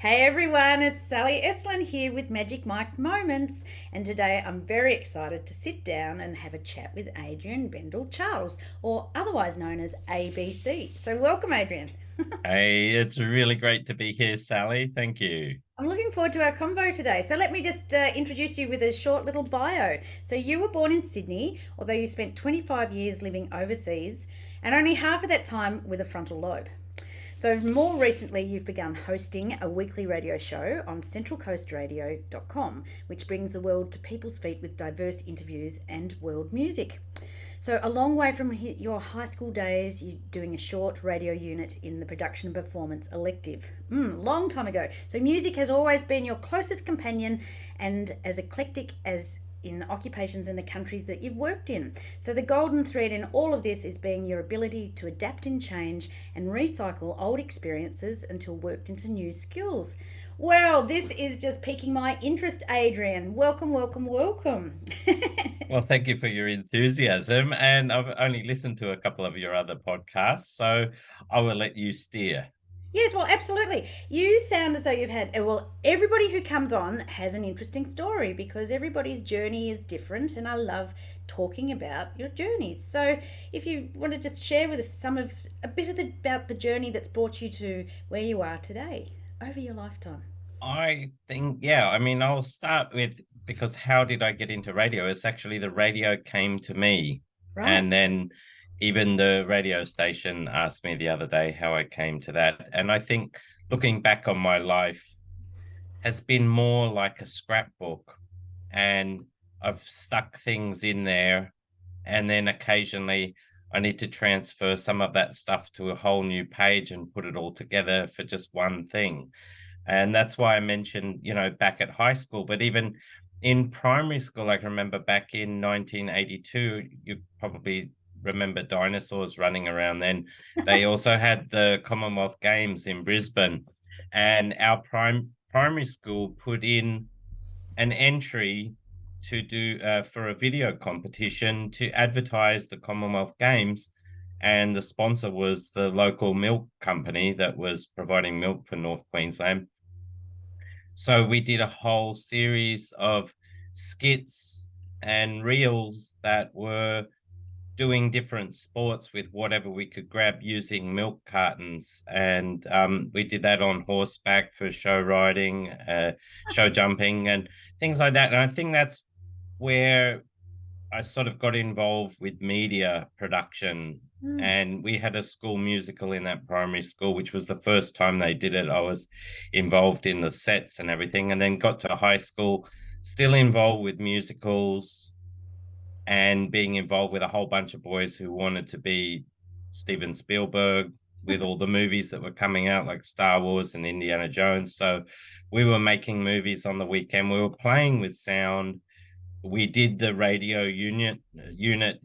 Hey everyone, it's Sally Estlin here with Magic Mike Moments, and today I'm very excited to sit down and have a chat with Adrian Bendall-Charles, or otherwise known as ABC. So, welcome, Adrian. Hey, it's really great to be here, Sally. Thank you. I'm looking forward to our convo today. So, let me just introduce you with a short little bio. So, you were born in Sydney, although you spent 25 years living overseas, and only half of that time with a frontal lobe. So, more recently, you've begun hosting a weekly radio show on centralcoastradio.com, which brings the world to people's feet with diverse interviews and world music. So, a long way from your high school days, you're doing a short radio unit in the production and performance elective. Long time ago. So, music has always been your closest companion and as eclectic as in occupations in the countries that you've worked in. So, the golden thread in all of this is being your ability to adapt and change and recycle old experiences until worked into new skills. Well, this is just piquing my interest, Adrian. Welcome, welcome, welcome. Well, thank you for your enthusiasm. And I've only listened to a couple of your other podcasts, so I will let you steer. Yes, well, absolutely. You sound as though you've had, well, everybody who comes on has an interesting story because everybody's journey is different, and I love talking about your journeys. So, if you want to just share with us a bit about the journey that's brought you to where you are today over your lifetime. I think, yeah, I mean, I'll start with because how did I get into radio? It's actually the radio came to me. Right. And then even the radio station asked me the other day how I came to that. And I think looking back on my life, has been more like a scrapbook, and I've stuck things in there, and then occasionally I need to transfer some of that stuff to a whole new page and put it all together for just one thing. And that's why I mentioned, back at high school, but even in primary school, I can remember back in 1982, you probably remember dinosaurs running around then. They also had the Commonwealth Games in Brisbane, and our primary school put in an entry to do for a video competition to advertise the Commonwealth Games. And the sponsor was the local milk company that was providing milk for North Queensland. So we did a whole series of skits and reels that were doing different sports with whatever we could grab using milk cartons. And we did that on horseback for show riding, show jumping, and things like that. And I think that's where I sort of got involved with media production. Mm. And we had a school musical in that primary school, which was the first time they did it. I was involved in the sets and everything, and then got to high school, still involved with musicals and being involved with a whole bunch of boys who wanted to be Steven Spielberg with all the movies that were coming out, like Star Wars and Indiana Jones. So we were making movies on the weekend. We were playing with sound. We did the radio unit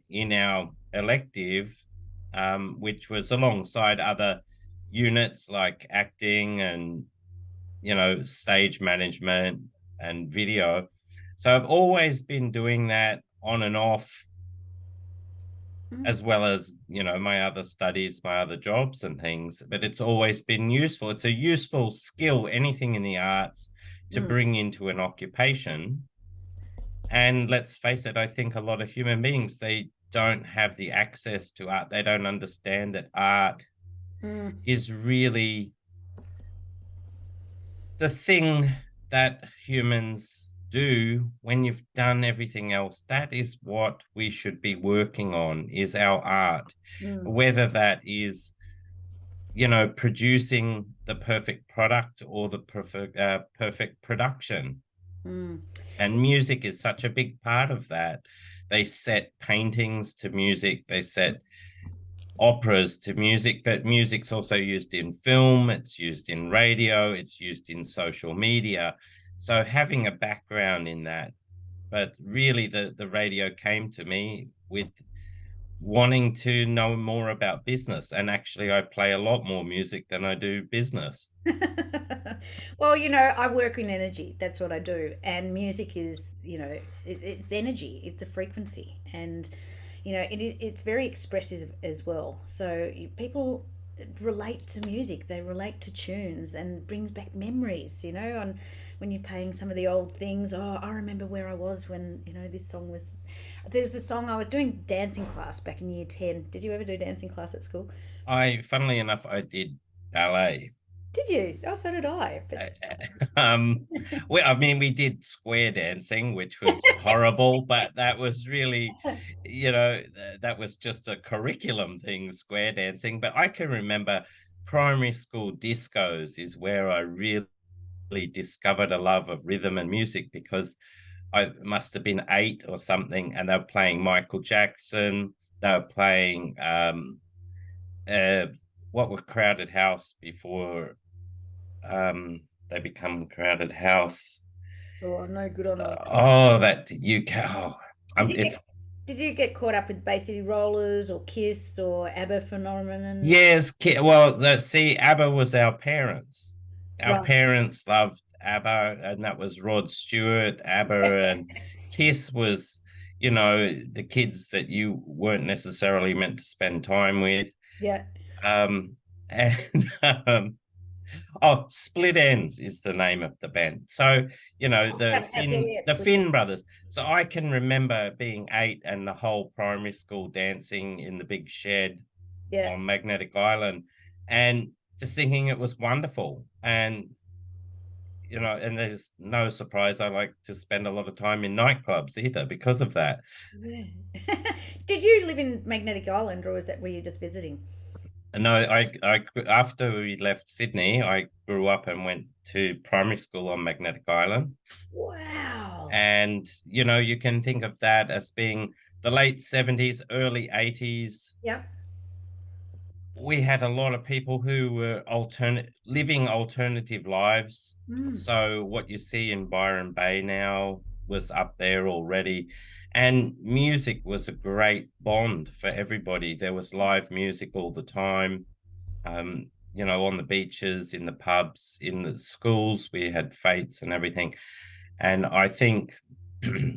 in our elective, which was alongside other units like acting and stage management and video. So I've always been doing that on and off, Mm. as well as my other studies, my other jobs and things. But it's always been useful. It's a useful skill, anything in the arts, to Mm. bring into an occupation. And let's face it, I think a lot of human beings, they don't have the access to art. They don't understand that art Mm. is really the thing that humans do when you've done everything else. That is what we should be working on, is our art. Mm. Whether that is, producing the perfect product or the perfect production. Mm. And music is such a big part of that. They set paintings to music, they set operas to music, but music's also used in film, it's used in radio, it's used in social media. So having a background in that, but really the radio came to me with wanting to know more about business. And actually, I play a lot more music than I do business. Well, I work in energy. That's what I do. And music is, it's energy, it's a frequency. And, it's very expressive as well. So people relate to music. They relate to tunes and brings back memories, you know, on when you're playing some of the old things. Oh, I remember where I was when, you know, this song was. There was a song I was doing dancing class back in year 10. Did you ever do dancing class at school? Funnily enough, I did ballet. Did you? Oh, so did I. But Uh, um, I mean, we did square dancing, which was horrible, but that was really, that was just a curriculum thing, square dancing. But I can remember primary school discos is where I really discovered a love of rhythm and music, because I must have been 8 or something, and they were playing Michael Jackson. They were playing uh, what were Crowded House before they become Crowded House. oh, I'm no good on all that. Oh, that UK. Oh, Did you it's get did you get caught up with Bay City Rollers or Kiss or ABBA phenomenon? yes. Well, see, ABBA was our parents. Our Right. parents loved ABBA, and that was Rod Stewart, ABBA, and Kiss was, the kids that you weren't necessarily meant to spend time with. Yeah. And Oh, Split Ends is the name of the band. So, Oh, the Have, yeah, yeah, split Finn brothers. So I can remember being 8 and the whole primary school dancing in the big shed yeah. on Magnetic Island, and just thinking it was wonderful. And and there's no surprise I like to spend a lot of time in nightclubs either because of that. Yeah. Did you live in Magnetic Island or was that were you just visiting? No, I after we left Sydney, I grew up and went to primary school on Magnetic Island. Wow. And you can think of that as being the late 70s, early 80s. Yep. We had a lot of people who were living alternative lives. Mm. So what you see in Byron Bay now was up there already. And music was a great bond for everybody. There was live music all the time. On the beaches, in the pubs, in the schools, we had fetes and everything. And I think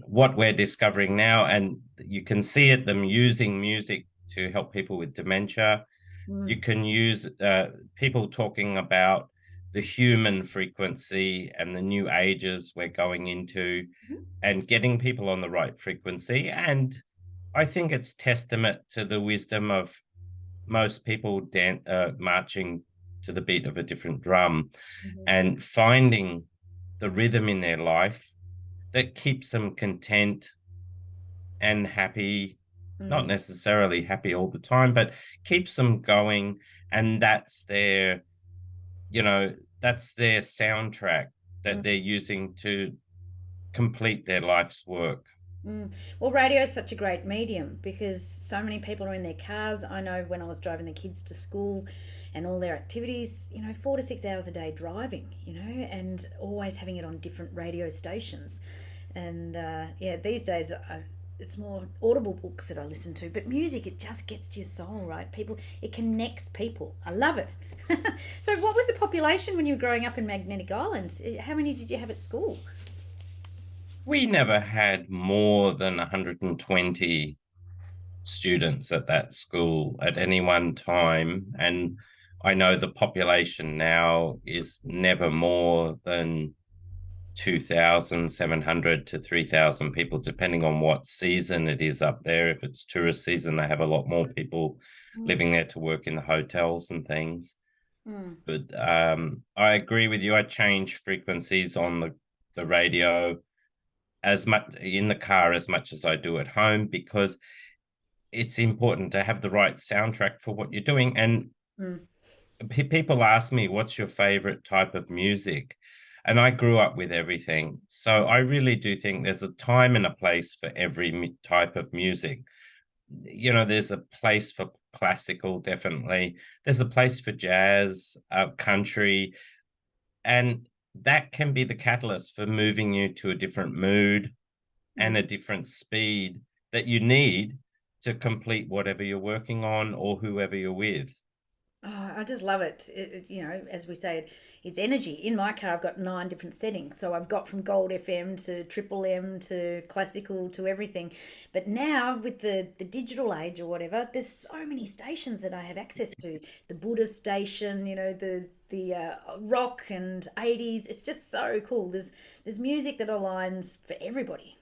what we're discovering now, and you can see it, them using music to help people with dementia. Mm. You can use people talking about the human frequency and the new ages we're going into, Mhm. and getting people on the right frequency. And I think it's testament to the wisdom of most people marching to the beat of a different drum Mhm. and finding the rhythm in their life that keeps them content and happy, not Mm. necessarily happy all the time, but keeps them going. And you know, that's their soundtrack that Mm. they're using to complete their life's work. Mm. Well, radio is such a great medium because so many people are in their cars. I know when I was driving the kids to school and all their activities, 4 to 6 hours a day driving, and always having it on different radio stations. And yeah, these days it's more audible books that I listen to, but music, it just gets to your soul, right? People, it connects people. I love it. So, what was the population when you were growing up in Magnetic Island? How many did you have at school? We never had more than 120 students at that school at any one time. And I know the population now is never more than 2,700 to 3,000 people, depending on what season it is up there. If it's tourist season, they have a lot more people Mm. living there to work in the hotels and things. Mm. But I agree with you. I change frequencies on the radio as much in the car as much as I do at home, because it's important to have the right soundtrack for what you're doing. And Mm. people ask me, what's your favorite type of music? And I grew up with everything. So I really do think there's a time and a place for every type of music. There's a place for classical, definitely. There's a place for jazz, country, and that can be the catalyst for moving you to a different mood and Mm. a different speed that you need to complete whatever you're working on or whoever you're with. Oh, I just love it. You know, as we say, it's energy. In my car, I've got 9 different settings. So I've got from Gold FM to Triple M to classical to everything. But now with the digital age or whatever, there's so many stations that I have access to. The Buddha station, you know, the rock and 80s. It's just so cool. There's music that aligns for everybody.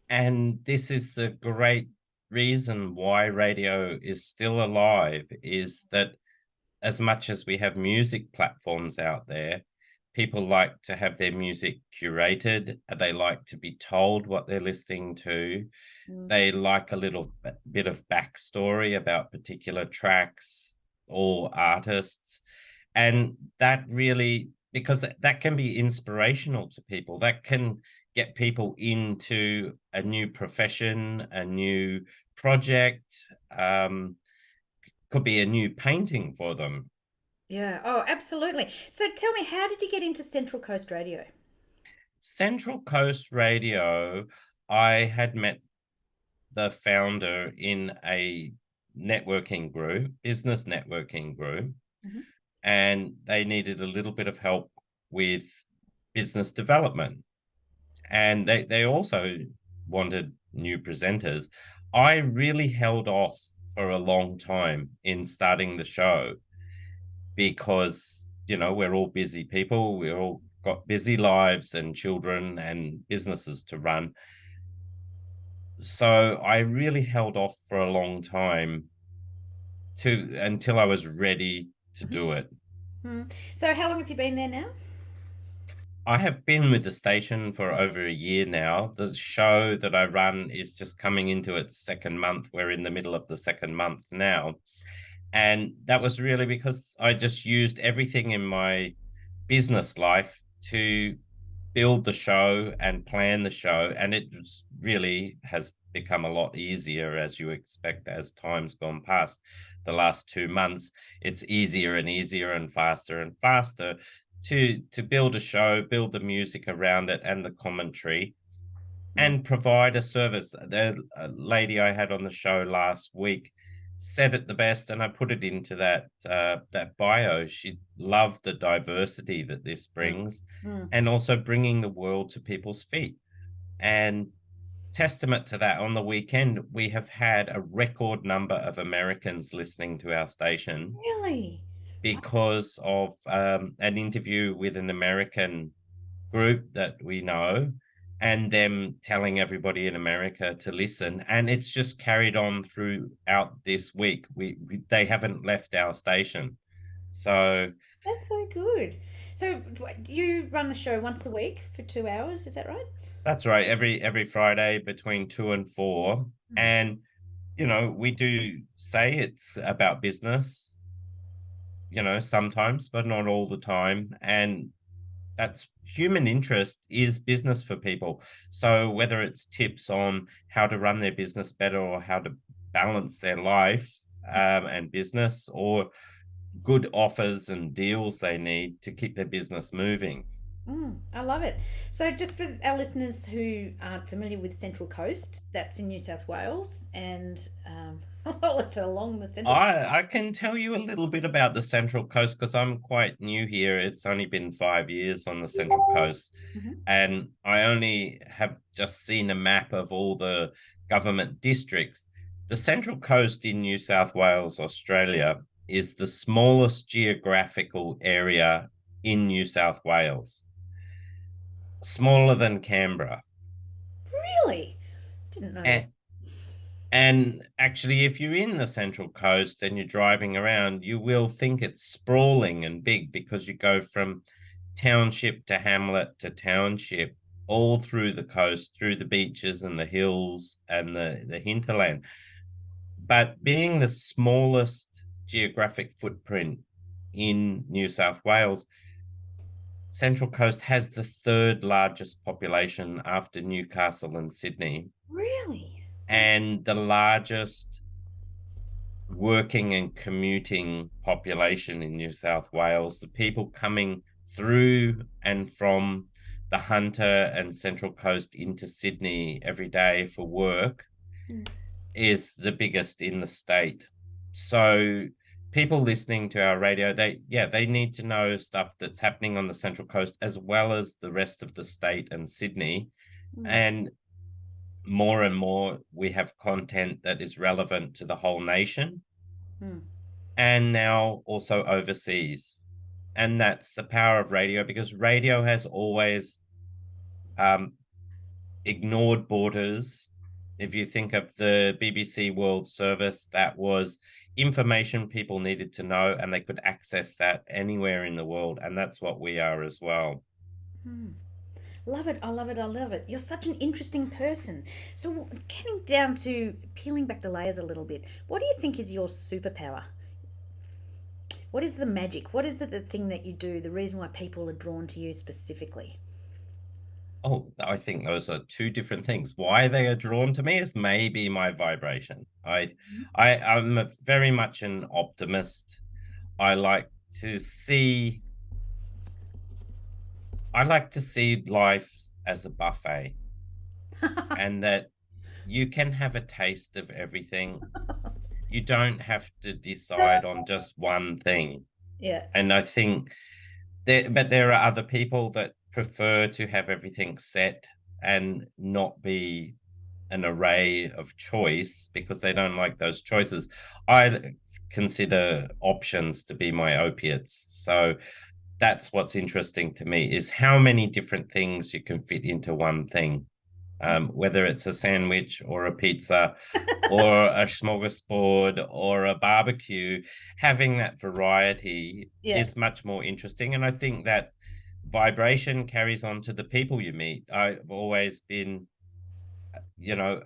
And this is the great reason why radio is still alive, is that as much as we have music platforms out there, people like to have their music curated. They like to be told what they're listening to. Mm. They like a little bit of backstory about particular tracks or artists. And that really, because that can be inspirational to people, that can get people into a new profession, a new project, could be a new painting for them. Yeah. Oh, absolutely. So tell me, how did you get into Central Coast Radio? Central Coast Radio, I had met the founder in a networking group, business networking group, Mhm. and they needed a little bit of help with business development. And they also wanted new presenters. I really held off for a long time in starting the show because, you know, we're all busy people. We're all got busy lives and children and businesses to run. So I really held off for a long time to until I was ready to Mhm. do it. Mm. So how long have you been there now? I have been with the station for over a year now. The show that I run is just coming into its second month. We're in the middle of the second month now. And that was really because I just used everything in my business life to build the show and plan the show. And it really has become a lot easier, as you expect, as time's gone past the last 2 months. It's easier and easier and faster to build a show, build the music around it and the commentary, Mm. and provide a service. The lady I had on the show last week said it the best, and I put it into that bio. She loved the diversity that this Mm. brings, Mm. and also bringing the world to people's feet. And testament to that, on the weekend we have had a record number of Americans listening to our station Really? because of an interview with an American group that we know and them telling everybody in America to listen. And it's just carried on throughout this week. They haven't left our station. So That's so good. So you run the show once a week for 2 hours, is that right? that's right. Every Friday between 2 and 4. Mm. And you know, we do say it's about business, you know, sometimes, but not all the time. And that's human interest is business for people. So whether it's tips on how to run their business better or how to balance their life and business, or good offers and deals they need to keep their business moving. Mm, I love it. So, just for our listeners who aren't familiar with Central Coast, that's in New South Wales, and well, it's along the Central. I can tell you a little bit about the Central Coast because I'm quite new here. It's only been 5 years on the Central Coast, Mhm. and I only have just seen a map of all the government districts. The Central Coast in New South Wales, Australia, is the smallest geographical area in New South Wales, smaller than Canberra. Really? Didn't know that. And And actually, if you're in the Central Coast and you're driving around, you will think it's sprawling and big because you go from township to hamlet to township all through the coast, through the beaches and the hills and the hinterland. But being the smallest geographic footprint in New South Wales, Central Coast has the third largest population after Newcastle and Sydney, Really? Wow. and the largest working and commuting population in New South Wales. The people coming through and from the Hunter and Central Coast into Sydney every day for work Mm. is the biggest in the state. So people listening to our radio, they need to know stuff that's happening on the Central Coast as well as the rest of the state and Sydney. Mm. And more we have content that is relevant to the whole nation, Mm. and now also overseas. And that's the power of radio, because radio has always um, ignored borders. If you think of the BBC World Service, that was information people needed to know, and they could access that anywhere in the world. And that's what we are as well. Mm. Love it. I love it. I love it. You're such an interesting person. So, getting down to peeling back the layers a little bit, what do you think is your superpower? What is the magic? What is the thing that you do, the reason why people are drawn to you specifically? Oh, I think those are two different things. Why they are drawn to me is maybe my vibration. I'm very much an optimist. I like to see I like to see life as a buffet, and that you can have a taste of everything. You don't have to decide on just one thing. Yeah. And I think there are other people that prefer to have everything set and not be an array of choice because they don't like those choices. I consider options to be my opiates. So that's what's interesting to me, is how many different things you can fit into one thing, whether it's a sandwich or a pizza or a smorgasbord or a barbecue. Having that variety Yeah. is much more interesting. And I think that vibration carries on to the people you meet. I've always been,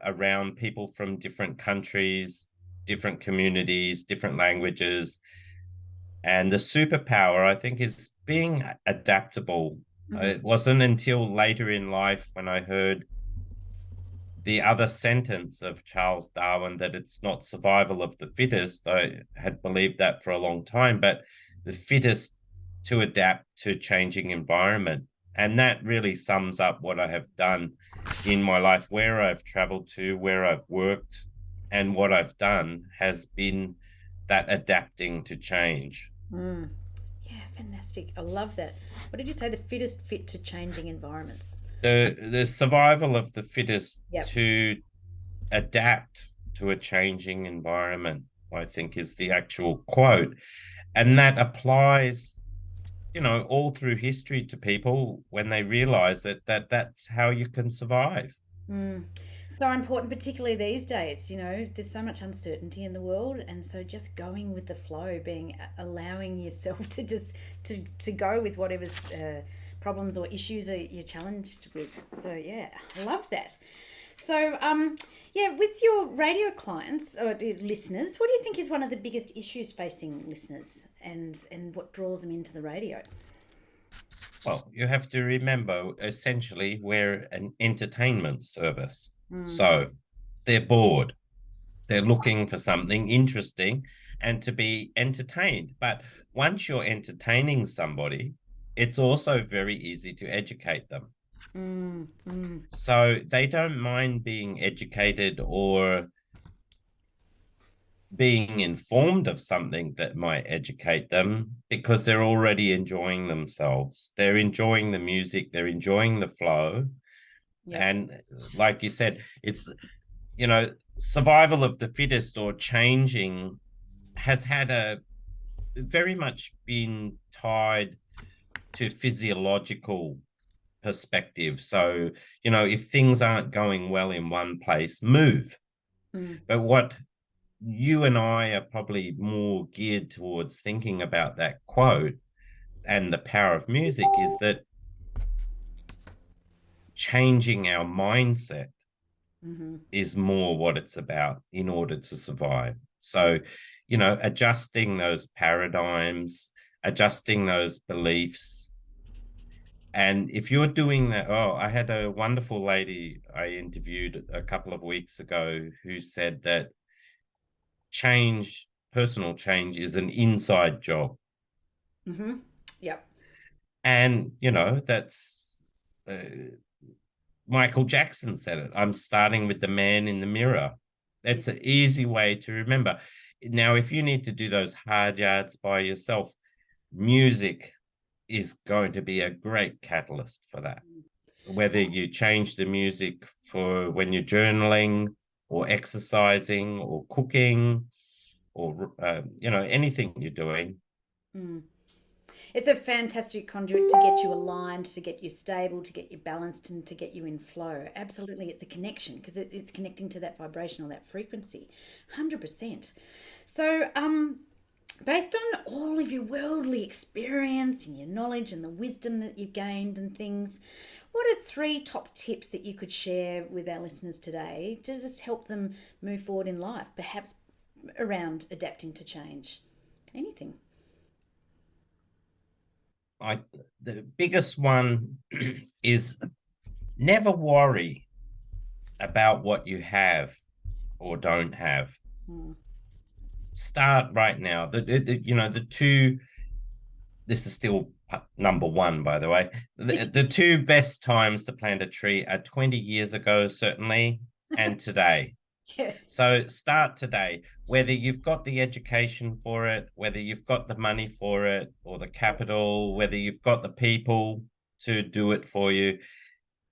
around people from different countries, different communities, different languages. And the superpower, I think, is being adaptable. Mm-hmm. It wasn't until later in life when I heard the other sentence of Charles Darwin, that it's not survival of the fittest. I had believed that for a long time, but the fittest to adapt to changing environment. And that really sums up what I have done in my life, where I've traveled to, where I've worked, and what I've done has been that adapting to change. Mm. Yeah, fantastic. I love that. What did you say? The fittest fit to changing environments. The survival of the fittest Yep. to adapt to a changing environment, I think, is the actual quote. And that applies, all through history to people when they realize that's how you can survive. Mm. So important, particularly these days. There's so much uncertainty in the world, and so just going with the flow, being allowing yourself to just to go with whatever's problems or issues you're challenged with. So yeah, I love that. So yeah, with your radio clients or listeners, what do you think is one of the biggest issues facing listeners, and what draws them into the radio? Well, you have to remember, essentially, we're an entertainment service. Mm. So they're bored. They're looking for something interesting and to be entertained. But once you're entertaining somebody, it's also very easy to educate them. Mm. Mm. So they don't mind being educated or being informed of something that might educate them, because they're already enjoying themselves. They're enjoying the music, they're enjoying the flow. Yep. And like you said, it's, survival of the fittest or changing has had a very much been tied to physiological perspective. So, if things aren't going well in one place, move. Mm. But what you and I are probably more geared towards thinking about that quote and the power of music is that changing our mindset Mm-hmm. is more what it's about in order to survive. So, adjusting those paradigms, adjusting those beliefs. And if you're doing that, I had a wonderful lady I interviewed a couple of weeks ago who said that change, personal change, is an inside job. Mm-hmm. Yep. And, that's Michael Jackson said it. I'm starting with the man in the mirror. That's an easy way to remember. Now, if you need to do those hard yards by yourself, music is going to be a great catalyst for that. Whether you change the music for when you're journaling or exercising or cooking or anything you're doing. Mm. It's a fantastic conduit to get you aligned, to get you stable, to get you balanced, and to get you in flow. Absolutely, it's a connection because it's connecting to that vibration or that frequency. 100%. So, based on all of your worldly experience and your knowledge and the wisdom that you've gained and things, what are three top tips that you could share with our listeners today to just help them move forward in life, perhaps around adapting to change? Anything. The biggest one is never worry about what you have or don't have. Start right now. The two. This is still number one, by the way. The two best times to plant a tree are 20 years ago, certainly, and today. Yeah. So start today, whether you've got the education for it, whether you've got the money for it or the capital, whether you've got the people to do it for you,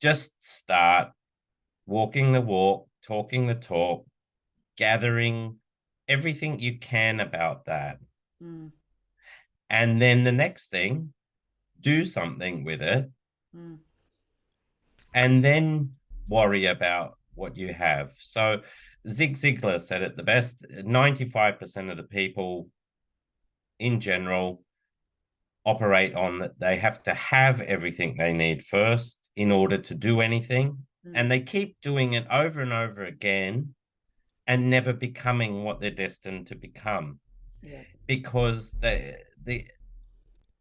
just start walking the walk, talking the talk, gathering everything you can about that. Mm. And then the next thing, do something with it. Mm. And then worry about what you have. So Zig Ziglar said it the best. 95% of the people in general operate on that they have to have everything they need first in order to do anything. And they keep doing it over and over again and never becoming what they're destined to become. Yeah. Because the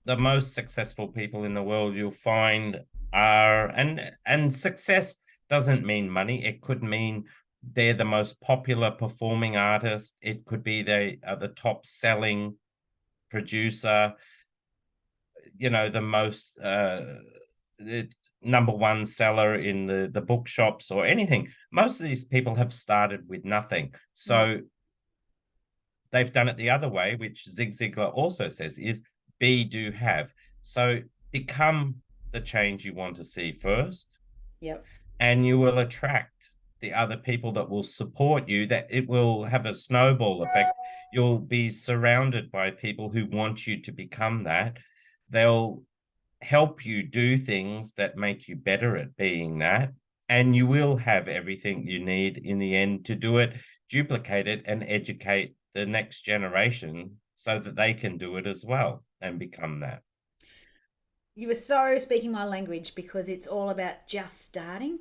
most successful people in the world you'll find are, and success doesn't mean money. It could mean they're the most popular performing artist. It could be they are the top selling producer, the most the number one seller in the bookshops or anything. Most of these people have started with nothing. So they've done it the other way, which Zig Ziglar also says is be, do, have. So become the change you want to see first. Yep. And you will attract the other people that will support you, that it will have a snowball effect. You'll be surrounded by people who want you to become that. They'll help you do things that make you better at being that. And you will have everything you need in the end to do it, duplicate it, and educate the next generation so that they can do it as well and become that. You were so speaking my language because it's all about just starting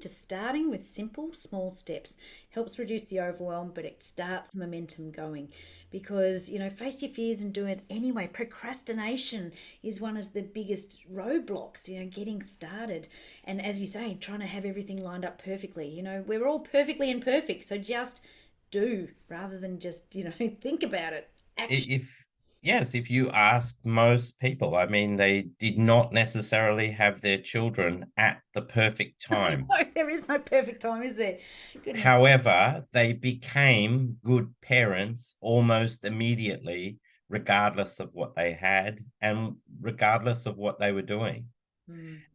with simple, small steps. Helps reduce the overwhelm, but it starts the momentum going. Because, face your fears and do it anyway. Procrastination is one of the biggest roadblocks, getting started. And as you say, trying to have everything lined up perfectly. We're all perfectly imperfect. So just do rather than just, think about it. Action. If you ask most people, I mean, they did not necessarily have their children at the perfect time. No, there is no perfect time, is there? Goodness. However, they became good parents almost immediately, regardless of what they had and regardless of what they were doing.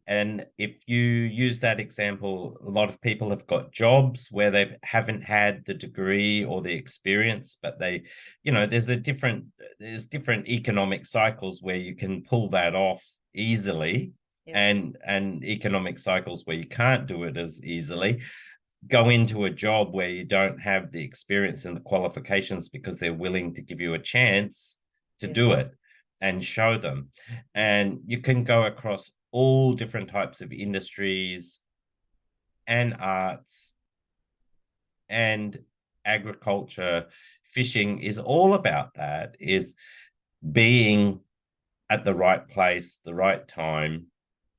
And if you use that example, a lot of people have got jobs where they haven't had the degree or the experience, but there's different economic cycles where you can pull that off easily. Yeah. And economic cycles where you can't do it as easily. Go into a job where you don't have the experience and the qualifications because they're willing to give you a chance to do it and show them. And you can go across all different types of industries and arts and agriculture. Fishing is all about that, is being at the right place, the right time,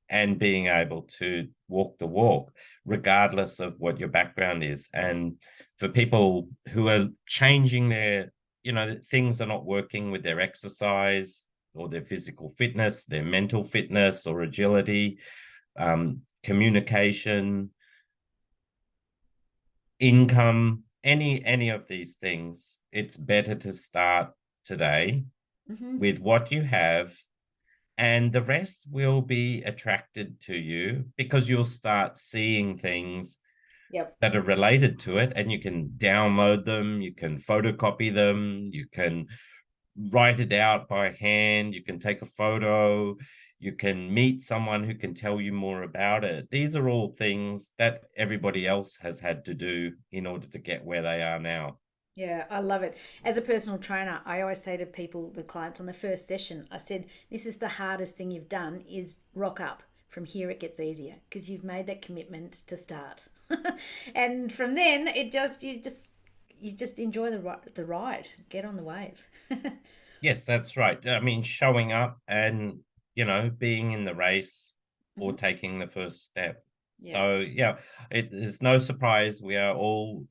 and being able to walk the walk, regardless of what your background is. And for people who are changing their, things are not working with their exercise or their physical fitness, their mental fitness or agility, communication, income, any of these things, it's better to start today Hmm. with what you have, and the rest will be attracted to you because you'll start seeing things Yep. that are related to it, and you can download them, you can photocopy them, you can write it out by hand, you can take a photo, you can meet someone who can tell you more about it. These are all things that everybody else has had to do in order to get where they are now. Yeah, I love it. As a personal trainer, I always say to people, the clients on the first session, I said, this is the hardest thing you've done is rock up. From here it gets easier because you've made that commitment to start. And from then it just you just enjoy the ride, get on the wave. Yes, that's right. I mean, showing up and, being in the race or Hmm. taking the first step. Yeah. So, yeah, it is no surprise we are all,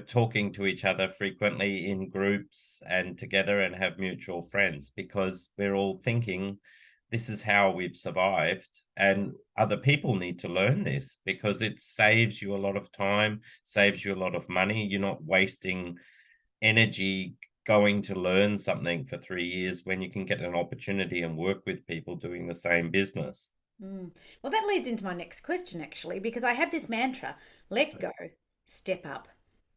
talking to each other frequently in groups and together and have mutual friends because we're all thinking this is how we've survived. And other people need to learn this because it saves you a lot of time, saves you a lot of money. You're not wasting energy going to learn something for 3 years when you can get an opportunity and work with people doing the same business. Mm. Well, that leads into my next question, actually, because I have this mantra: let go, step up,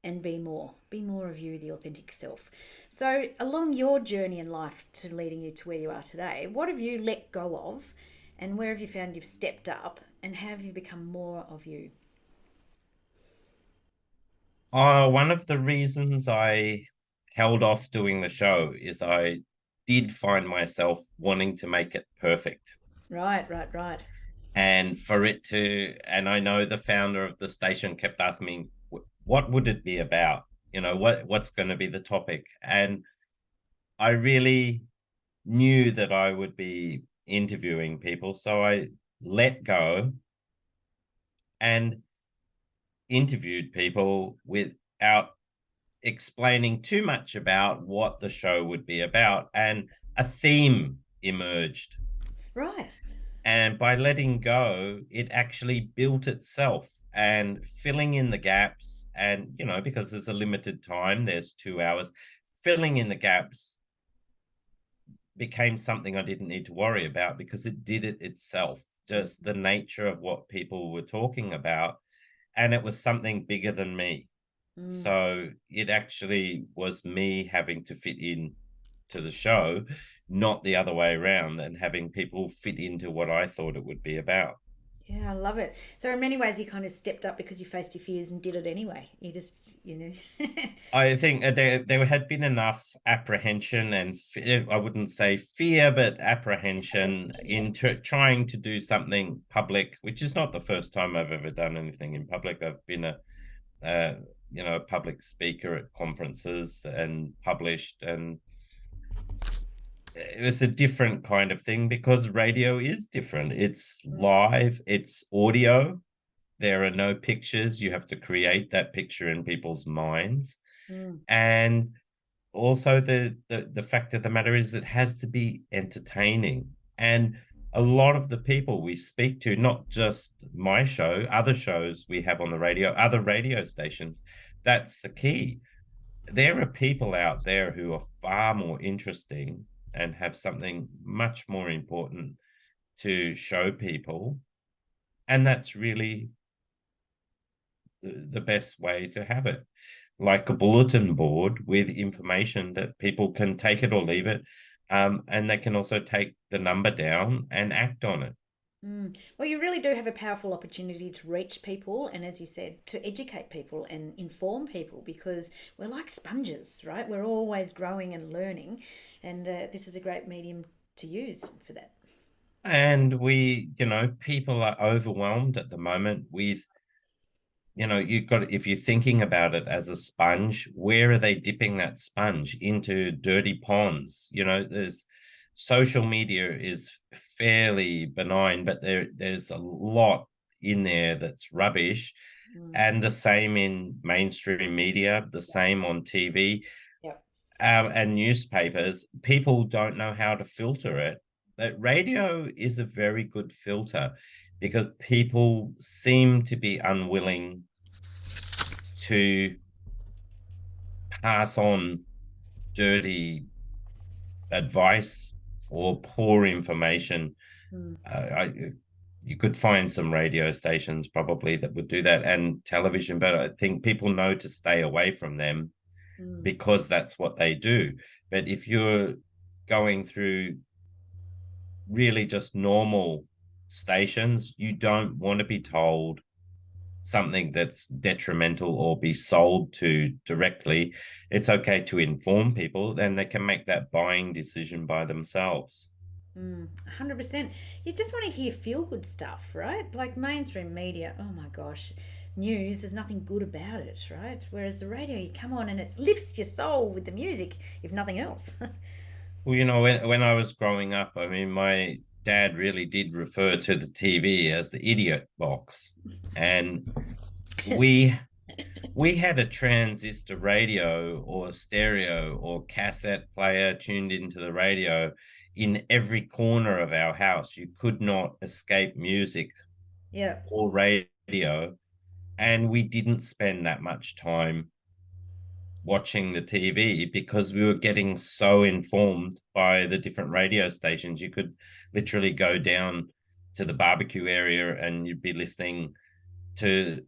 and be more. Be more of you, the authentic self. So, along your journey in life to leading you to where you are today, what have you let go of, and where have you found you've stepped up, and how have you become more of you? One of the reasons I held off doing the show is I did find myself wanting to make it perfect. Right, right, right. And for it to, and I know the founder of the station kept asking me, what would it be about? What's going to be the topic? And I really knew that I would be interviewing people. So I let go and interviewed people without explaining too much about what the show would be about. And a theme emerged. Right. And by letting go, it actually built itself and filling in the gaps. And, because there's a limited time, there's 2 hours, filling in the gaps became something I didn't need to worry about because it did it itself, just the nature of what people were talking about. And it was something bigger than me. Mm. So it actually was me having to fit in to the show, not the other way around, and having people fit into what I thought it would be about. Yeah, I love it. So, in many ways, you kind of stepped up because you faced your fears and did it anyway. You just, you know. I think there had been enough apprehension and I wouldn't say fear, but apprehension Apprehension, yep. into trying to do something public, which is not the first time I've ever done anything in public. I've been uh, a public speaker at conferences and published, and it was a different kind of thing because radio is different. It's live, it's audio. There are no pictures. You have to create that picture in people's minds. Mm. And also the fact of the matter is it has to be entertaining. And a lot of the people we speak to, not just my show, other shows we have on the radio, other radio stations, that's the key. There are people out there who are far more interesting and have something much more important to show people. And that's really the best way to have it, like a bulletin board with information that people can take it or leave it. And they can also take the number down and act on it. Mm. Well, you really do have a powerful opportunity to reach people and, as you said, to educate people and inform people because we're like sponges, right? We're always growing and learning, and this is a great medium to use for that. And people are overwhelmed at the moment with, you've got, if you're thinking about it as a sponge, where are they dipping that sponge? Into dirty ponds. There's social media is fairly benign, but there's a lot in there that's rubbish. Mm. And the same in mainstream media, the same on TV, Yep. and newspapers. People don't know how to filter it. But radio is a very good filter because people seem to be unwilling to pass on dirty advice or poor information. Mm, You could find some radio stations probably that would do that, and television, but I think people know to stay away from them mm, because that's what they do. But if you're going through really just normal stations, you don't want to be told something that's detrimental or be sold to directly. It's okay to inform people, then they can make that buying decision by themselves. 100%. You just want to hear feel good stuff, right? Like mainstream media, oh my gosh, news, there's nothing good about it, right? Whereas the radio, you come on and it lifts your soul with the music, if nothing else. Well, when I was growing up, I mean, my dad really did refer to the TV as the idiot box. And we we had a transistor radio or stereo or cassette player tuned into the radio in every corner of our house. You could not escape music Yeah. or radio, and we didn't spend that much time watching the TV because we were getting so informed by the different radio stations. You could literally go down to the barbecue area and you'd be listening to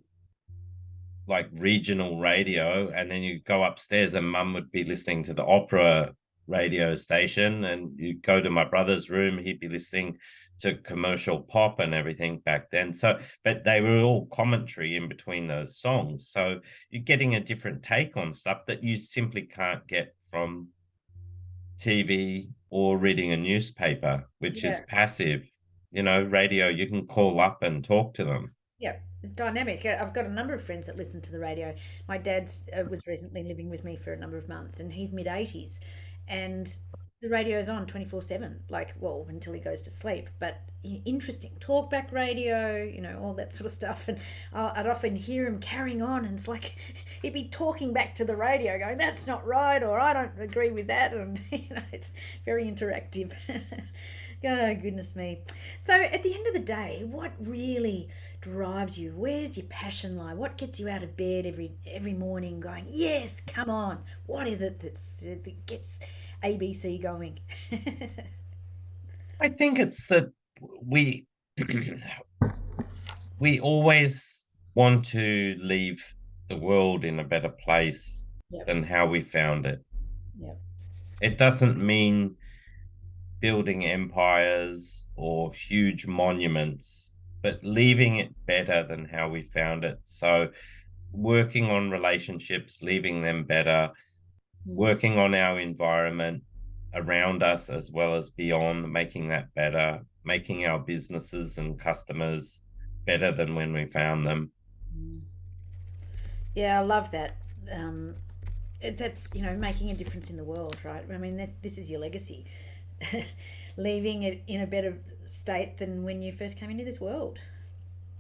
like regional radio, and then you go upstairs and mum would be listening to the opera radio station, and you go to my brother's room, he'd be listening to commercial pop and everything back then. So but they were all commentary in between those songs, so you're getting a different take on stuff that you simply can't get from TV or reading a newspaper, which is Yeah. passive. Radio, you can call up and talk to them. Yeah, dynamic. I've got a number of friends that listen to the radio. My dad was recently living with me for a number of months, and he's mid 80s, and the radio's on 24/7, like, well, until he goes to sleep. But interesting talkback radio, all that sort of stuff. And I'd often hear him carrying on, and it's like he'd be talking back to the radio, going, "That's not right," or "I don't agree with that," and it's very interactive. Oh, goodness me. So, at the end of the day, what really drives you? Where's your passion lie? What gets you out of bed every morning going, "Yes, come on." What is it that gets ABC going? I think it's that we we always want to leave the world in a better place Yep. than how we found it. Yep. It doesn't mean building empires or huge monuments, but leaving it better than how we found it. So working on relationships, leaving them better, Mm, working on our environment around us as well as beyond, making that better, making our businesses and customers better than when we found them. mm. Yeah, I love that. Um, that's making a difference in the world, right? I mean, this is your legacy, leaving it in a better state than when you first came into this world.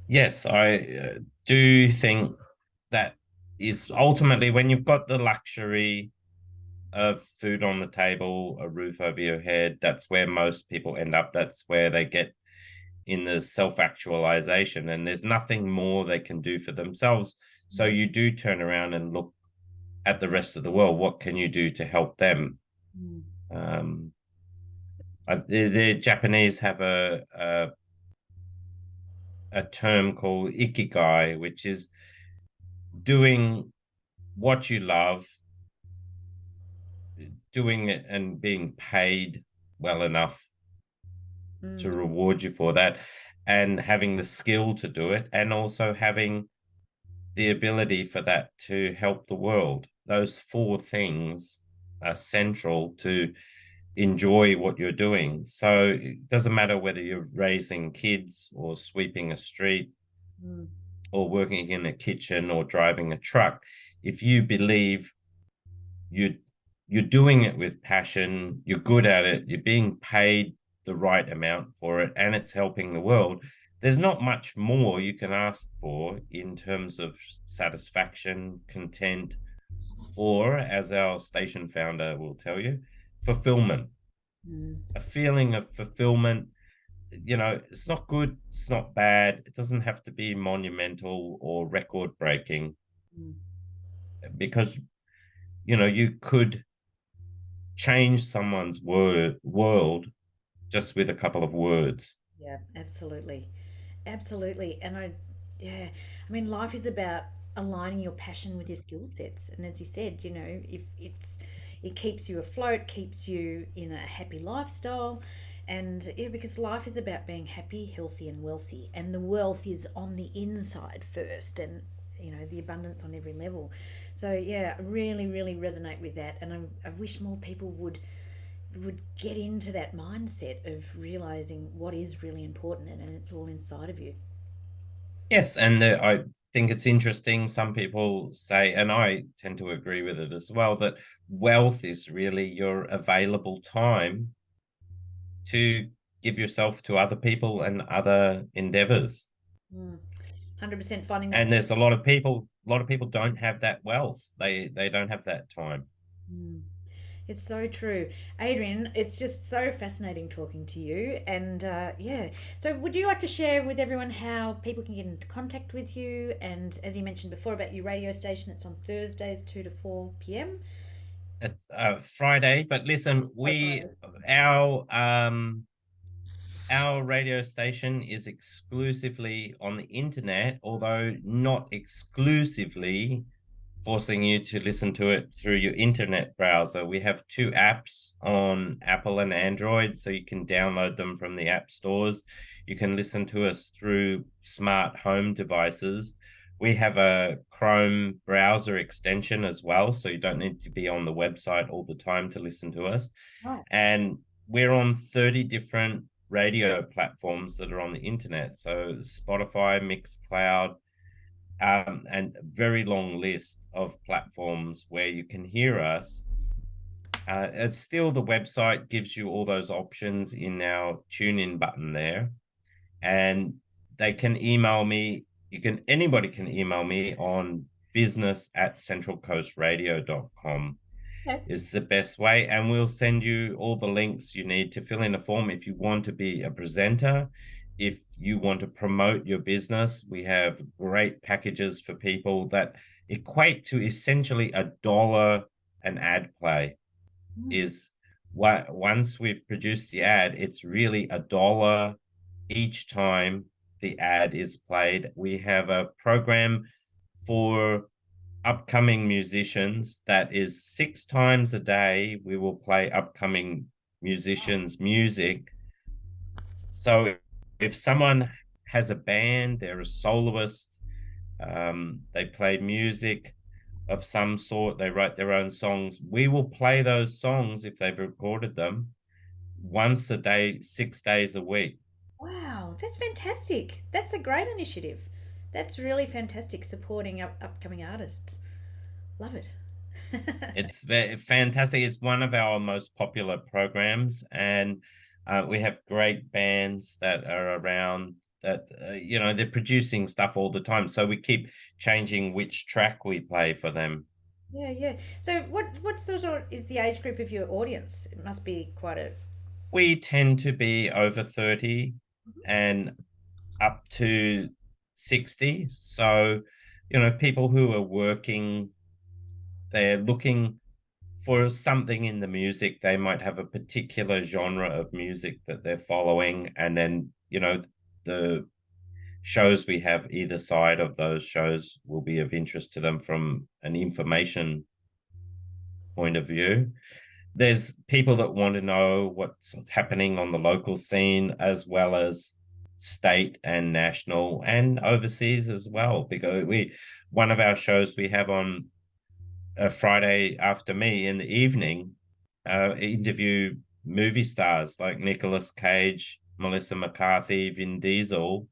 Yes, I do think that is ultimately when you've got the luxury of food on the table, a roof over your head, that's where most people end up. That's where they get in the self-actualization, and there's nothing more they can do for themselves. So you do turn around and look at the rest of the world. What can you do to help them? Mm, Um, the Japanese have a term called ikigai, which is doing what you love, doing it and being paid well enough to mm, reward you for that, and having the skill to do it, and also having the ability for that to help the world. Those four things are central to enjoy what you're doing. So it doesn't matter whether you're raising kids or sweeping a street mm, or working in a kitchen or driving a truck. If you believe you you're doing it with passion, you're good at it, you're being paid the right amount for it, and it's helping the world, there's not much more you can ask for in terms of satisfaction, content, or, as our station founder will tell you, fulfillment. mm, A feeling of fulfillment. It's not good, it's not bad, it doesn't have to be monumental or record breaking, mm. because you could change someone's world just with a couple of words. Yeah, absolutely. Absolutely. And yeah, I mean, life is about aligning your passion with your skill sets. And as you said, if it keeps you afloat, keeps you in a happy lifestyle. And yeah, because life is about being happy, healthy, and wealthy. And the wealth is on the inside first, and the abundance on every level. So yeah, I really, really resonate with that. And I wish more people would get into that mindset of realizing what is really important, and it's all inside of you. Yes, and I think it's interesting. Some people say, and I tend to agree with it as well, that wealth is really your available time to give yourself to other people and other endeavors. 100% finding that. And there's a lot of people don't have that wealth. They don't have that time. Mm. It's so true. Adrian, it's just so fascinating talking to you. And yeah, so would you like to share with everyone how people can get into contact with you? And as you mentioned before about your radio station, it's on Thursdays, 2 to 4 p.m. It's Friday, but listen, Oh, we Fridays. our radio station is exclusively on the internet, although not exclusively forcing you to listen to it through your internet browser. We have two apps on Apple and Android, so you can download them from the app stores. You can listen to us through smart home devices. We have a Chrome browser extension as well, so you don't need to be on the website all the time to listen to us. Right. And we're on 30 different radio platforms that are on the internet. So Spotify, Mixcloud, and a very long list of platforms where you can hear us. It's still the website gives you all those options in our tune in button there. And they can email me. Anybody can email me on business@centralcoastradio.com Okay. is the best way. And we'll send you all the links you need to fill in a form if you want to be a presenter. If you want to promote your business, we have great packages for people that equate to essentially $1 an ad play. Mm. Is what once we've produced the ad, it's really $1 each time the ad is played. We have a program for upcoming musicians that is 6 times a day we will play upcoming musicians music. So if someone has a band, they're a soloist, they play music of some sort, they write their own songs, we will play those songs if they've recorded them once a day, 6 days a week. Wow, that's fantastic. That's a great initiative. That's really fantastic, supporting upcoming artists. Love it. It's fantastic. It's one of our most popular programs, and we have great bands that are around that, they're producing stuff all the time. So we keep changing which track we play for them. Yeah, yeah. So what sort of is the age group of your audience? It must be quite a. We tend to be over 30 and up to 60. So, people who are working, they're looking for something in the music. They might have a particular genre of music that they're following, and then the shows we have either side of those shows will be of interest to them from an information point of view. There's people that want to know what's happening on the local scene as well as state and national and overseas as well, because one of our shows we have on a Friday after me in the evening, interview movie stars like Nicolas Cage, Melissa McCarthy, Vin Diesel.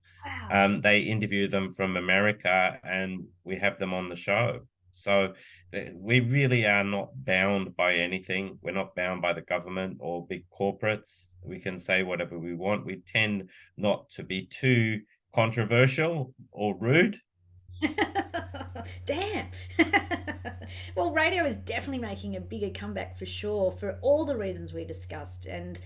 Wow. They interview them from America and we have them on the show. So we really are not bound by anything. We're not bound by the government or big corporates. We can say whatever we want. We tend not to be too controversial or rude. Damn. Well, radio is definitely making a bigger comeback for sure, for all the reasons we discussed. And,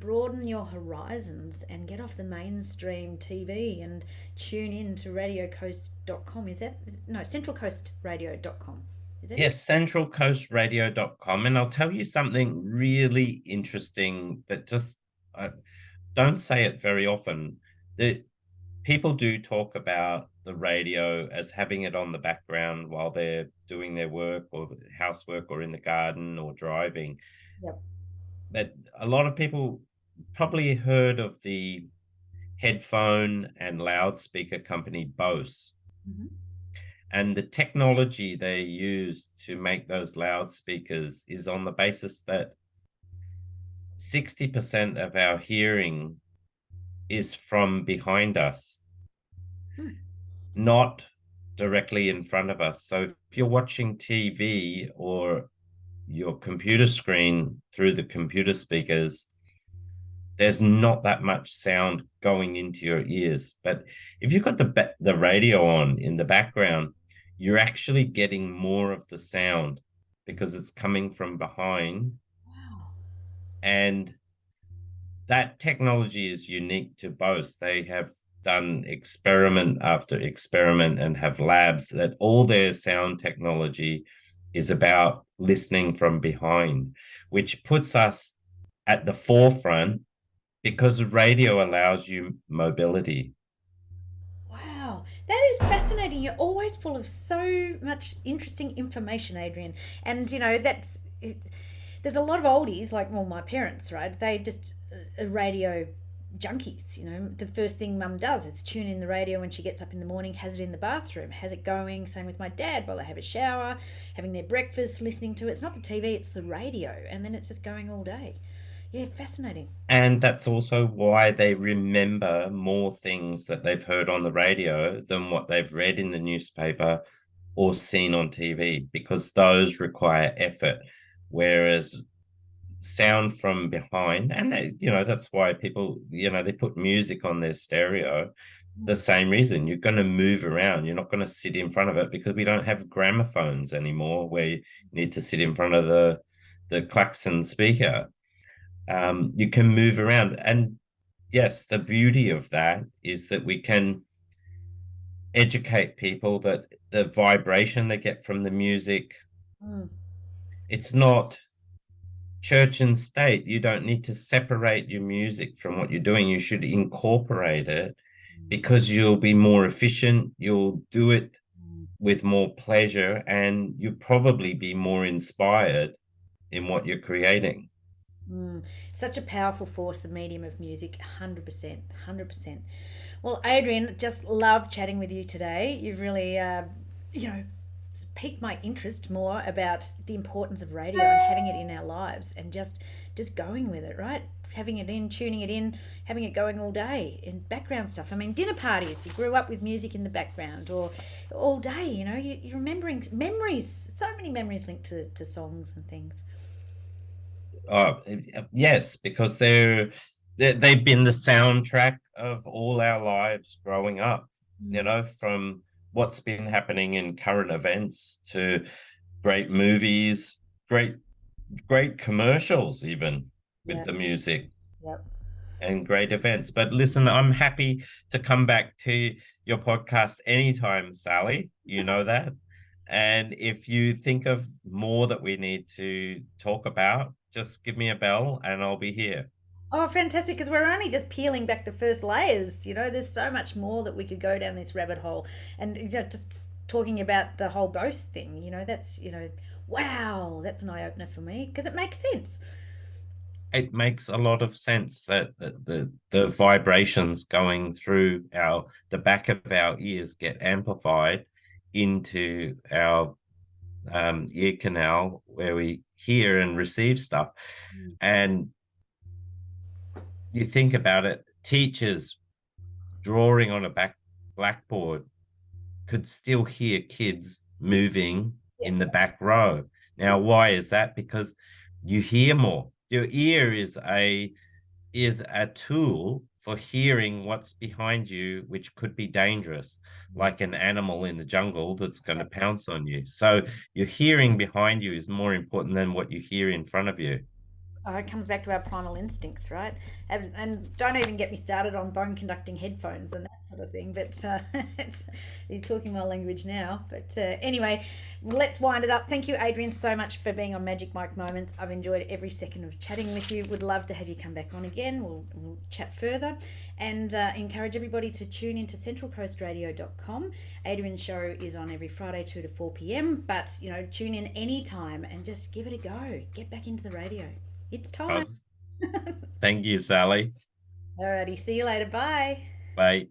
broaden your horizons and get off the mainstream TV and tune in to radiocoast.com. Is that, no, centralcoastradio.com. Is that it? Yes, centralcoastradio.com. And I'll tell you something really interesting that just I don't say it very often. The people do talk about the radio as having it on the background while they're doing their work or housework or in the garden or driving. Yep. But a lot of people probably heard of the headphone and loudspeaker company Bose. Hmm. And the technology they use to make those loudspeakers is on the basis that 60% of our hearing is from behind us, Hmm. not directly in front of us. So if you're watching TV or your computer screen through the computer speakers, there's not that much sound going into your ears. But if you've got the radio on in the background, you're actually getting more of the sound because it's coming from behind. Wow. And that technology is unique to Bose. They have done experiment after experiment and have labs that all their sound technology is about listening from behind, which puts us at the forefront because radio allows you mobility. Wow, that is fascinating. You're always full of so much interesting information, Adrian. And you know, there's a lot of oldies, like, well, my parents, right? They just radio junkies. You know, the first thing mum does is tune in the radio when she gets up in the morning, has it in the bathroom, has it going. Same with my dad while they have a shower, having their breakfast, listening to it. It's not the TV, it's the radio, and then it's just going all day. Yeah, fascinating. And that's also why they remember more things that they've heard on the radio than what they've read in the newspaper or seen on TV, because those require effort. Whereas sound from behind, and they, that's why people, they put music on their stereo. The same reason, you're going to move around, you're not going to sit in front of it, because we don't have gramophones anymore where you need to sit in front of the klaxon speaker. You can move around, and yes, the beauty of that is that we can educate people that the vibration they get from the music, Mm, it's not church and state. You don't need to separate your music from what you're doing. You should incorporate it, mm, because you'll be more efficient, you'll do it mm. with more pleasure, and you'll probably be more inspired in what you're creating. Mm, such a powerful force, the medium of music, 100%, 100%. Well, Adrian, just love chatting with you today. You've really, you know, piqued my interest more about the importance of radio and having it in our lives, and just going with it, right? Having it in, tuning it in, having it going all day in background stuff. I mean, dinner parties, you grew up with music in the background, or all day, you know, you're remembering memories, so many memories linked to songs and things. Oh, yes, because they've been the soundtrack of all our lives growing up, Mm, from what's been happening in current events to great movies, great great commercials, even with yeah, the music, yep. and great events. But listen, I'm happy to come back to your podcast anytime, Sally. You know that. And if you think of more that we need to talk about, just give me a bell and I'll be here. Oh, fantastic! Because we're only just peeling back the first layers. You know, there's so much more that we could go down this rabbit hole, and you know, just talking about the whole boast thing. You know, that's wow, that's an eye opener for me because it makes sense. It makes a lot of sense that the vibrations going through the back of our ears get amplified into our ear canal, where we hear and receive stuff. Mm, And you think about it, teachers drawing on a blackboard could still hear kids moving yeah, in the back row. Now, why is that? Because you hear more. Your ear is a tool for hearing what's behind you, which could be dangerous, like an animal in the jungle that's going to pounce on you. So your hearing behind you is more important than what you hear in front of you. Oh, it comes back to our primal instincts, right? And don't even get me started on bone conducting headphones and that sort of thing. But you're talking my language now. But anyway, let's wind it up. Thank you, Adrian, so much for being on Magic Mike Moments. I've enjoyed every second of chatting with you. Would love to have you come back on again. We'll chat further and encourage everybody to tune into centralcoastradio.com. Adrian's show is on every Friday, 2 to 4 p.m. But, tune in anytime and just give it a go. Get back into the radio. It's time. Oh, thank you, Sally. Alrighty, see you later. Bye. Bye.